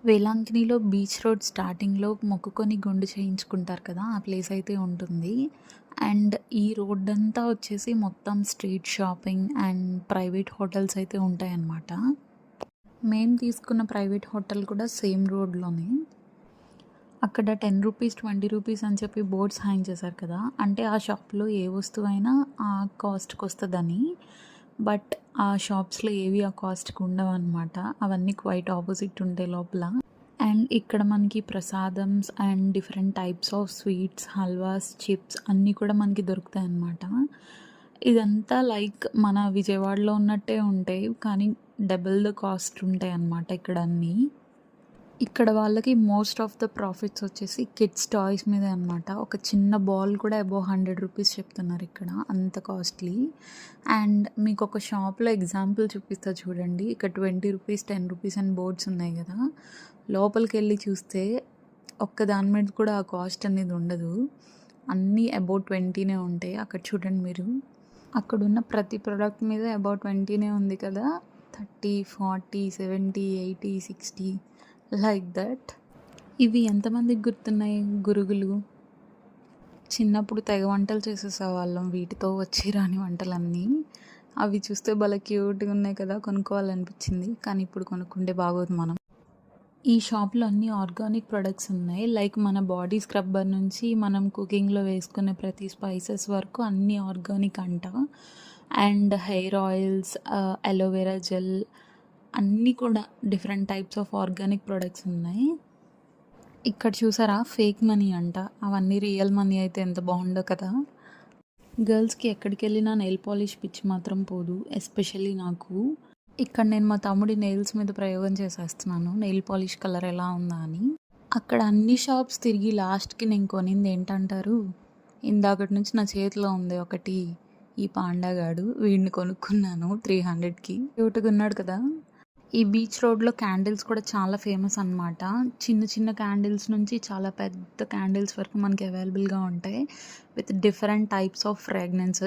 వేలాంకిణిలో beach road స్టార్టింగ్‌లో మొక్కుకొని గుండు చేయించుకుంటారు కదా! ఆ ప్లేస్ అయితే ఉంటుంది. అండ్ ఈ రోడ్డంతా వచ్చేసి మొత్తం street shopping and private hotels అయితే ఉంటాయన్నమాట. మేము తీసుకున్న ప్రైవేట్ హోటల్ కూడా సేమ్ రోడ్‌లోనే. అక్కడ రూ. 10, రూ. 20 అని చెప్పి బోర్డ్స్ హ్యాంగ్ చేశారు కదా! అంటే ఆ షాప్‌లో ఏ వస్తువైనా ఆ కాస్ట్‌కొస్తదని. బట్ ఆ షాప్స్‌లో ఏవి ఆ కాస్ట్‌కి ఉండవన్నమాట. అవన్నీ క్వైట్ ఆపోజిట్ ఉంటాయి లోపల. అండ్ ఇక్కడ మనకి prasadams and different types of sweets, halwas, chips అన్నీ కూడా మనకి దొరుకుతాయన్నమాట. ఇదంతా లైక్ మన విజయవాడలో ఉన్నట్టే ఉంటాయి. కానీ డబుల్ ద కాస్ట్ ఉంటాయన్నమాట ఇక్కడ అన్నీ. ఇక్కడ వాళ్ళకి మోస్ట్ ఆఫ్ ద ప్రాఫిట్స్ వచ్చేసి కిడ్స్ టాయ్స్ మీదే అనమాట. ఒక చిన్న బాల్ కూడా అబోవ్ రూ. 100 చెప్తున్నారు ఇక్కడ. అంత కాస్ట్లీ. అండ్ మీకు ఒక షాప్‌లో ఎగ్జాంపుల్ చూపిస్తా చూడండి. ఇక్కడ రూ. 20, రూ. 10 అని బోర్డ్స్ ఉన్నాయి కదా! లోపలికెళ్ళి చూస్తే ఒక్క దాని మీద కూడా ఆ కాస్ట్ అనేది ఉండదు. అన్నీ అబౌవ్ 20నే ఉంటాయి. అక్కడ చూడండి మీరు. అక్కడున్న ప్రతి ప్రొడక్ట్ మీద అబౌవ్ 20నే ఉంది కదా! 30, 40, 70, 80, 60 లైక్ దట్. ఇవి ఎంతమందికి గుర్తున్నాయి గురుగులు? చిన్నప్పుడు తెగ వంటలు చేసేసేవాళ్ళం వీటితో, వచ్చి రాని వంటలన్నీ. అవి చూస్తే భలే క్యూట్‌గా ఉన్నాయి కదా! కొనుక్కోవాలనిపించింది. కానీ ఇప్పుడు కొనుక్కుంటే బాగోదు మనం. ఈ షాప్‌లో అన్ని ఆర్గానిక్ ప్రొడక్ట్స్ ఉన్నాయి. లైక్ మన బాడీ స్క్రబ్బర్ నుంచి మనం కుకింగ్‌లో వేసుకునే ప్రతి స్పైసెస్ వరకు అన్నీ ఆర్గానిక్ అంట. And hair oils, aloe vera gel అన్నీ కూడా different types of organic products ఉన్నాయి. ఇక్కడ చూసారా ఫేక్ మనీ అంట. అవన్నీ రియల్ మనీ అయితే ఎంత బాగుండో కదా! గర్ల్స్‌కి ఎక్కడికెళ్ళినా నెయిల్ పాలిష్ పిచ్చి మాత్రం పోదు. ఎస్పెషల్లీ నాకు. ఇక్కడ నేను మా తమ్ముడి నెయిల్స్ మీద ప్రయోగం చేసేస్తున్నాను. నెయిల్ పాలిష్ కలర్ ఎలా ఉందా అని. అక్కడ అన్ని షాప్స్ తిరిగి లాస్ట్‌కి నేను కొనింది ఏంటంటారు? ఇందాకటి నుంచి నా చేతిలో ఉంది ఒకటి. ఈ పాండాగాడు. వీడిని కొనుక్కున్నాను 300కి. క్యూట్‌గా ఉన్నాడు కదా! ఈ బీచ్ రోడ్‌లో క్యాండిల్స్ కూడా చాలా ఫేమస్ అనమాట. చిన్న చిన్న క్యాండిల్స్ నుంచి చాలా పెద్ద క్యాండిల్స్ వరకు మనకి అవైలబుల్‌గా ఉంటాయి. With different types of fragrances.